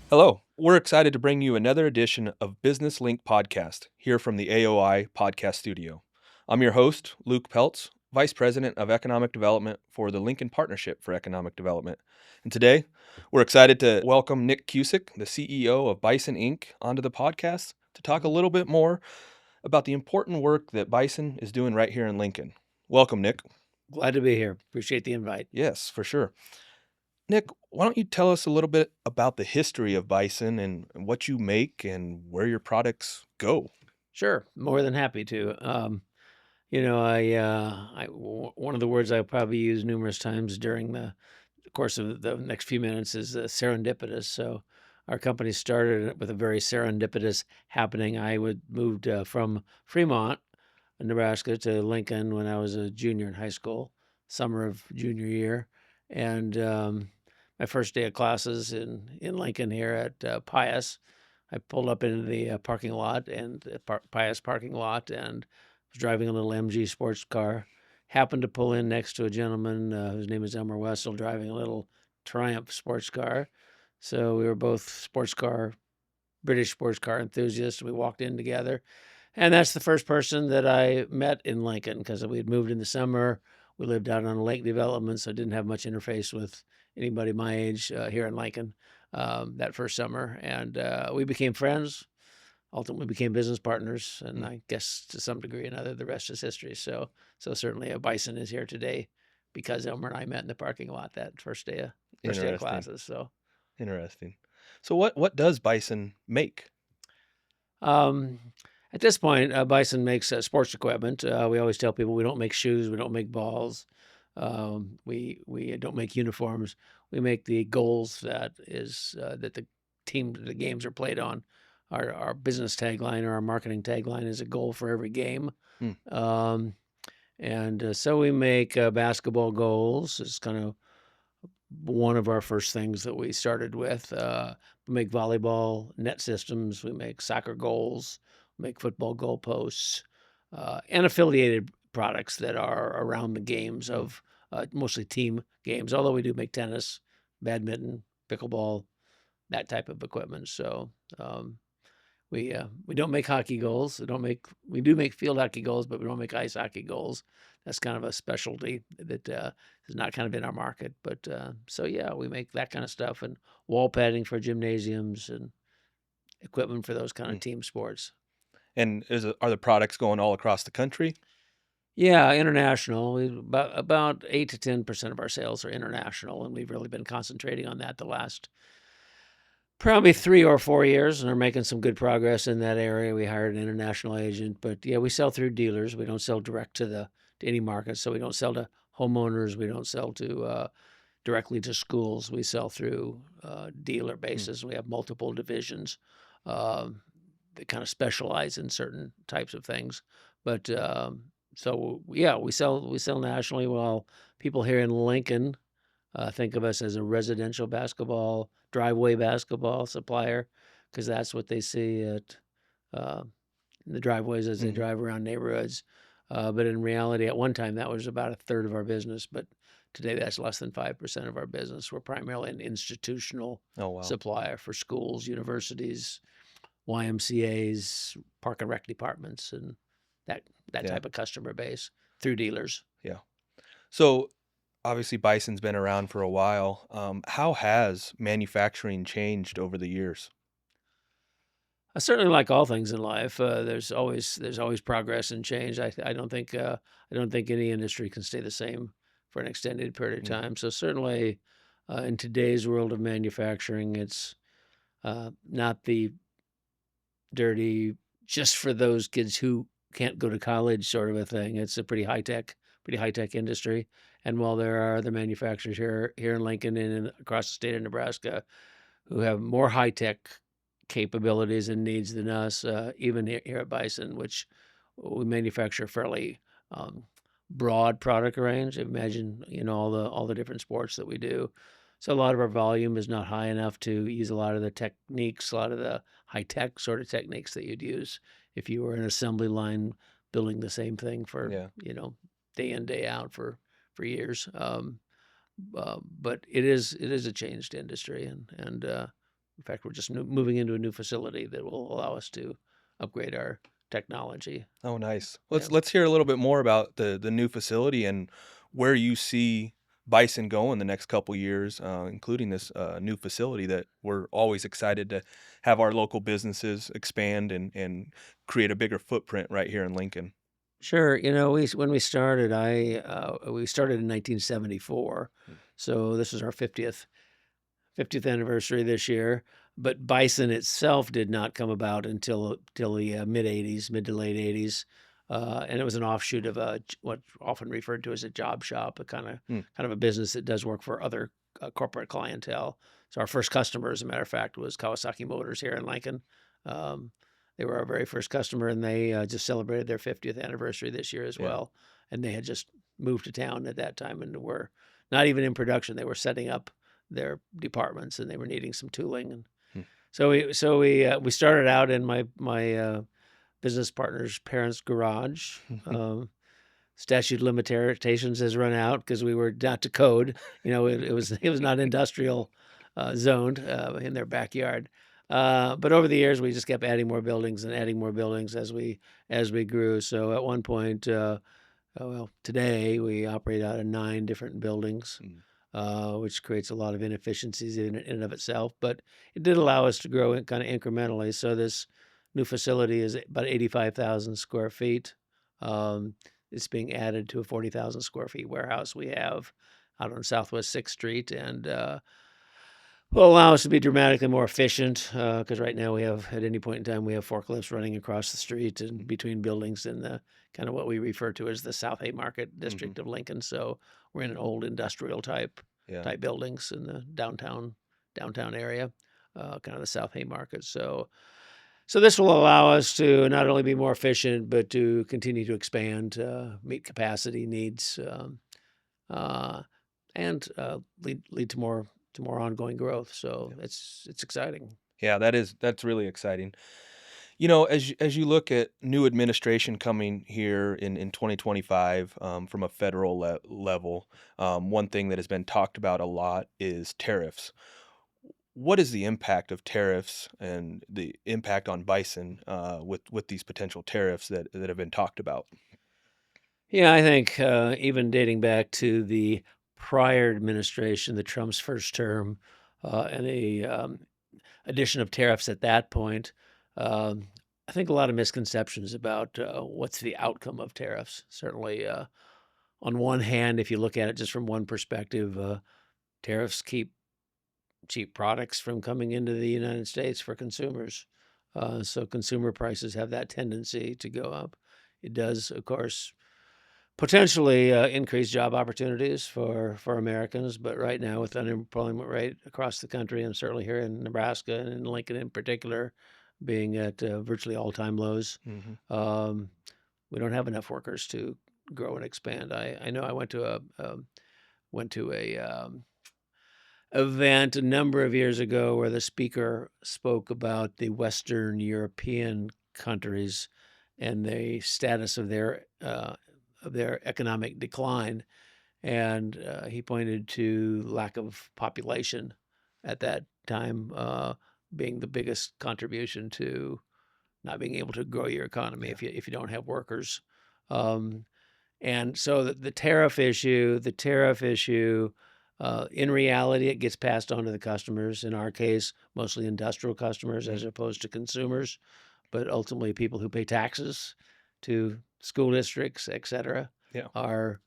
Hello. We're excited to bring you another edition of Business Link Podcast here from the AOI Podcast Studio. I'm your host, Luke Peltz, Vice President of Economic Development for the Lincoln Partnership for Economic Development. And today, we're excited to welcome Nick Cusick, the CEO of Bison Inc., onto the podcast to talk a little bit more about the important work that Bison is doing right here in Lincoln. Welcome, Nick. Glad to be here. Appreciate the invite. Yes, for sure. Nick, why don't you tell us a little bit about the history of Bison and what you make and where your products go? Sure, more than happy to. One of the words I probably use numerous times during the course of the next few minutes is serendipitous. So, our company started with a very serendipitous happening. I would moved from Fremont, Nebraska, to Lincoln when I was a junior in high school, summer of junior year, and my first day of classes in Lincoln here at Pius. I pulled up into the parking lot and Pius parking lot and was driving a little MG sports car. Happened to pull in next to a gentleman whose name is Elmer Wessel, driving a little Triumph sports car. So we were both British sports car enthusiasts. We walked in together. And that's the first person that I met in Lincoln because we had moved in the summer. We lived out on a lake development, so I didn't have much interface with anybody my age here in Lincoln that first summer. And we became friends, ultimately became business partners. And I guess to some degree or another, the rest is history. So certainly a Bison is here today because Elmer and I met in the parking lot that first day of Interesting. classes. So Interesting. So what does Bison make? Um, at this point, Bison makes sports equipment. We always tell people we don't make shoes, we don't make balls, we don't make uniforms. We make the goals that the games are played on. Our business tagline or our marketing tagline is a goal for every game. Hmm. So we make basketball goals. It's kind of one of our first things that we started with. We make volleyball net systems, we make soccer goals, we make football goalposts, and affiliated products that are around the games of mostly team games, although we do make tennis, badminton, pickleball, that type of equipment. So we don't make hockey goals. We do make field hockey goals, but we don't make ice hockey goals. That's kind of a specialty that is not kind of in our market. But we make that kind of stuff and wall padding for gymnasiums and equipment for those kind of team sports. And are the products going all across the country? Yeah, international. About 8 to 10% of our sales are international, and we've really been concentrating on that the last probably 3 or 4 years, and are making some good progress in that area. We hired an international agent, but yeah, we sell through dealers. We don't sell direct to any market, so we don't sell to homeowners. We don't sell to directly to schools. We sell through dealer basis. We have multiple divisions that kind of specialize in certain types of things. But we sell nationally. While people here in Lincoln think of us as a residential driveway basketball supplier, because that's what they see at the driveways as they drive around neighborhoods. But in reality, at one time, that was about a third of our business. But today, that's less than 5% of our business. We're primarily an institutional supplier for schools, universities, YMCAs, park and rec departments, and that type of customer base through dealers. Yeah. So obviously Bison's been around for a while. How has manufacturing changed over the years? Certainly, like all things in life, there's always progress and change. I don't think any industry can stay the same for an extended period of time. So certainly, in today's world of manufacturing, it's not the dirty just for those kids who can't go to college sort of a thing. It's a pretty high tech industry. And while there are other manufacturers here in Lincoln and across the state of Nebraska who have more high tech capabilities and needs than us, even here at Bison, which we manufacture a fairly broad product range. Imagine all the different sports that we do. So a lot of our volume is not high enough to use a lot of the techniques, a lot of the high tech sort of techniques that you'd use if you were an assembly line building the same thing for day in day out for years. But it is a changed industry, and In fact, we're just moving into a new facility that will allow us to upgrade our technology. Oh, nice. Yeah. Let's hear a little bit more about the new facility and where you see Bison go in the next couple years, including this new facility that we're always excited to have our local businesses expand and create a bigger footprint right here in Lincoln. Sure. When we started in 1974, Mm. so this is our 50th anniversary this year. But Bison itself did not come about until the mid '80s, mid to late '80s, and it was an offshoot of what's often referred to as a job shop, a Mm. kind of a business that does work for other corporate clientele. So our first customer, as a matter of fact, was Kawasaki Motors here in Lincoln. Um, they were our very first customer, and they just celebrated their 50th anniversary this year as Yeah. well. And they had just moved to town at that time and were not even in production. They were setting up their departments, and they were needing some tooling. And Hmm. we started out in my business partner's parents' garage. Statute of limitations has run out because we were not to code. It was not industrial zoned in their backyard. But over the years, we just kept adding more buildings and adding more buildings as we grew. So at one point, today we operate out of 9 different buildings, Mm. which creates a lot of inefficiencies in and of itself. But it did allow us to grow kind of incrementally. So this new facility is about 85,000 square feet. Um, it's being added to a 40,000 square feet warehouse we have out on Southwest 6th Street, and will allow us to be dramatically more efficient because right now at any point in time, we have forklifts running across the street and between buildings in the kind of what we refer to as the South Haymarket district Mhm. of Lincoln. So we're in an old industrial Yeah. type buildings in the downtown area, kind of the South Haymarket. So this will allow us to not only be more efficient, but to continue to expand, meet capacity needs, uh, and lead to more ongoing growth. So Yeah. it's exciting. Yeah, that's really exciting. As you look at new administration coming here in 2025 from a federal level, one thing that has been talked about a lot is tariffs. What is the impact of tariffs and the impact on Bison with these potential tariffs that have been talked about? Yeah, I think even dating back to the prior administration, the Trump's first term, and the addition of tariffs at that point, um, I think a lot of misconceptions about what's the outcome of tariffs. Certainly, on one hand, if you look at it just from one perspective, tariffs keep cheap products from coming into the United States for consumers. So consumer prices have that tendency to go up. It does, of course, potentially increase job opportunities for Americans, but right now with unemployment rate across the country and certainly here in Nebraska and in Lincoln in particular being at virtually all-time lows, Hmm. um, we don't have enough workers to grow and expand. I know I went to a event a number of years ago where the speaker spoke about the Western European countries and the status of their economic decline, and he pointed to lack of population at that time being the biggest contribution to not being able to grow your economy Yeah. if you don't have workers. Um, and so the tariff issue, in reality, it gets passed on to the customers. In our case, mostly industrial customers Mhm. as opposed to consumers, but ultimately people who pay taxes to school districts, et cetera, Yeah. are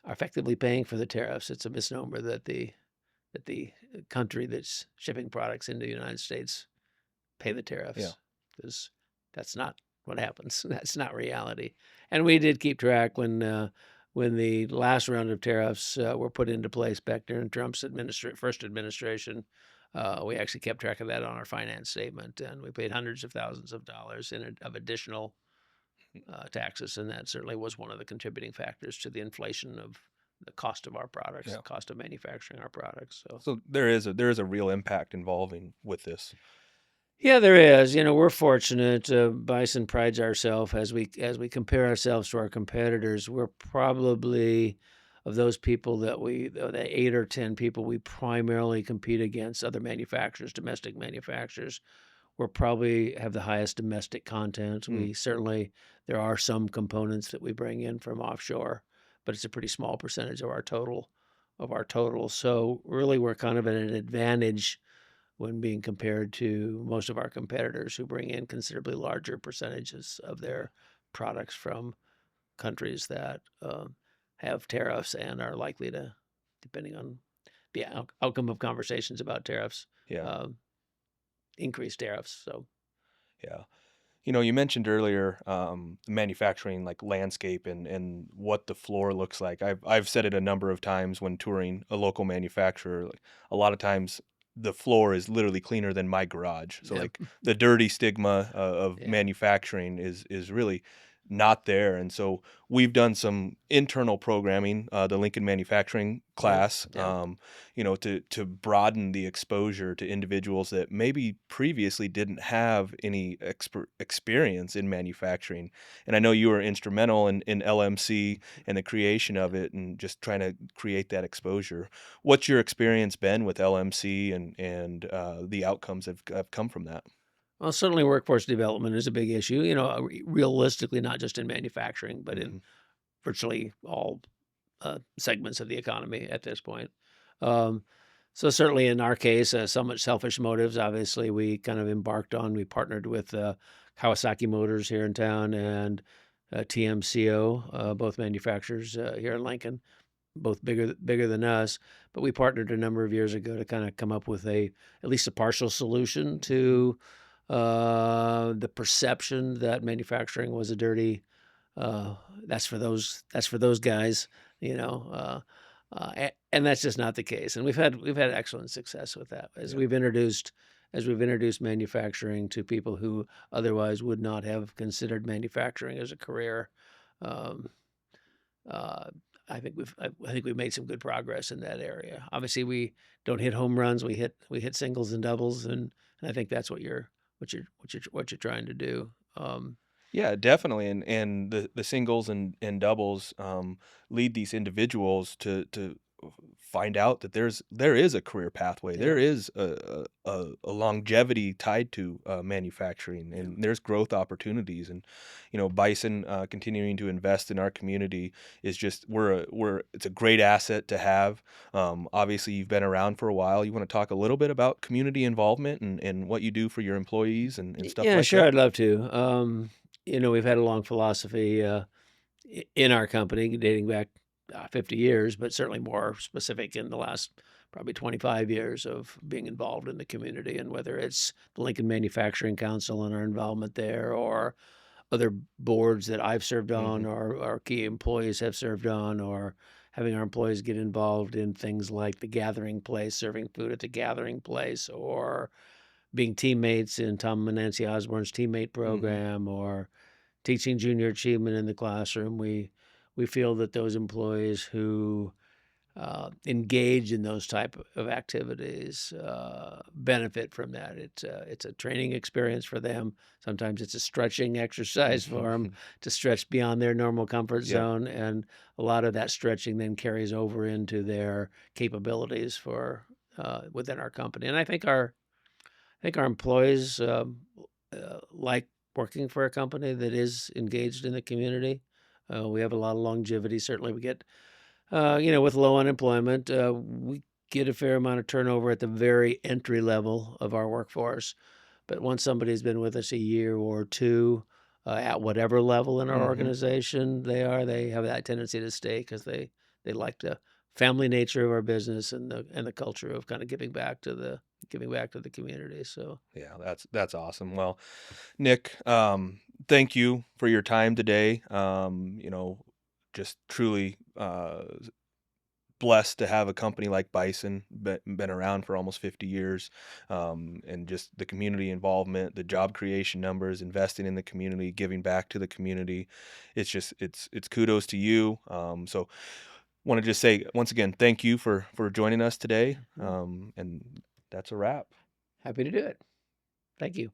effectively paying for the tariffs. It's a misnomer that the country that's shipping products into the United States pay the Yeah. tariffs because that's not what happens. That's not reality. And we did keep track when the last round of tariffs were put into place back during Trump's first administration. We actually kept track of that on our finance statement, and we paid hundreds of thousands of dollars of additional taxes, and that certainly was one of the contributing factors to the inflation of the cost of our products, Yeah. the cost of manufacturing our products. So So there is a real impact involving with this. yeah, there is. We're fortunate. Bison prides ourselves as we compare ourselves to our competitors. We're probably of those people the 8 or 10 people we primarily compete against, other manufacturers, domestic manufacturers, we're probably have the highest domestic content. Mm, We certainly there are some components that we bring in from offshore, but it's a pretty small percentage of our total. So really we're kind of at an advantage when being compared to most of our competitors who bring in considerably larger percentages of yeah. their products from countries that have tariffs and are likely to, depending on the outcome of conversations about tariffs, Yeah. um, increase tariffs. So Yeah. You mentioned earlier the manufacturing like landscape and what the floor looks like. I've said it a number of times when touring a local manufacturer. Like, a lot of times the floor is literally cleaner than my garage. So yeah, like the dirty stigma of yeah, manufacturing is really not there. And so we've done some internal programming, the Lincoln manufacturing yep, class, yep. to broaden the exposure to individuals that maybe previously didn't have any experience in manufacturing. And I know you were instrumental in LMC and the creation of it, and just trying to create that exposure. What's your experience been with LMC and the outcomes have come from that? Well, certainly workforce development is a big issue. Realistically, not just in manufacturing, but in Hmm. virtually all segments of the economy at this point. Um, so certainly in our case, somewhat selfish motives. Obviously, we partnered with Kawasaki Motors here in town and TMCO, both manufacturers here in Lincoln, both bigger than us. But we partnered a number of years ago to kind of come up with at least a partial solution to the perception that manufacturing was a dirty uh, that's for those guys, you know, and that's just not the case. And we've had excellent success with that Yeah. as we've introduced manufacturing to people who otherwise would not have considered manufacturing as a career. Um, uh, I think we've made some good progress in that area. Obviously, we don't hit home runs. We hit singles and doubles, and I think that's what you're trying to do. Yeah, definitely, and the singles and doubles, lead these individuals to find out that there is a career pathway. Yeah, There is a longevity tied to, manufacturing, yeah. and there's growth opportunities, and, Bison, continuing to invest in our community is just we're it's a great asset to have. Obviously, you've been around for a while. You wanna talk a little bit about community involvement and what you do for your employees and stuff Yeah, like sure, that? I'd love to. We've had a long philosophy in our company dating back 50 years, but certainly more specific in the last probably 25 years of being involved in the community. And whether it's the Lincoln Manufacturing Council and our involvement there, or other boards that I've served on, Mhm, or our key employees have served on, or having our employees get involved in things like the gathering place, serving food at the gathering place, or being teammates in Tom and Nancy Osborne's teammate mhm. program, or teaching junior achievement in the classroom. We feel that those employees who engage in those type of activities benefit from that. It's a training experience for them. Sometimes it's a stretching exercise for them to stretch beyond their normal comfort Yep. zone, and a lot of that stretching then carries over into their capabilities for within our company. And I think our employees like working for a company that is engaged in the community. We have a lot of longevity. Certainly, we get, with low unemployment, we get a fair amount of turnover at the very entry level of our workforce. But once somebody's been with us a year or two, at whatever level in our Mhm. organization they have that tendency to stay because they like the family nature of our business and the culture of kind of giving back to the community. So Yeah, that's awesome. Well, Nick, thank you for your time today. Just truly blessed to have a company like Bison, been around for almost 50 years, and just the community involvement, the job creation numbers, investing in the community, giving back to the community. It's kudos to you. So want to just say once again, thank you for joining us today. mhm. And that's a wrap. Happy to do it. Thank you.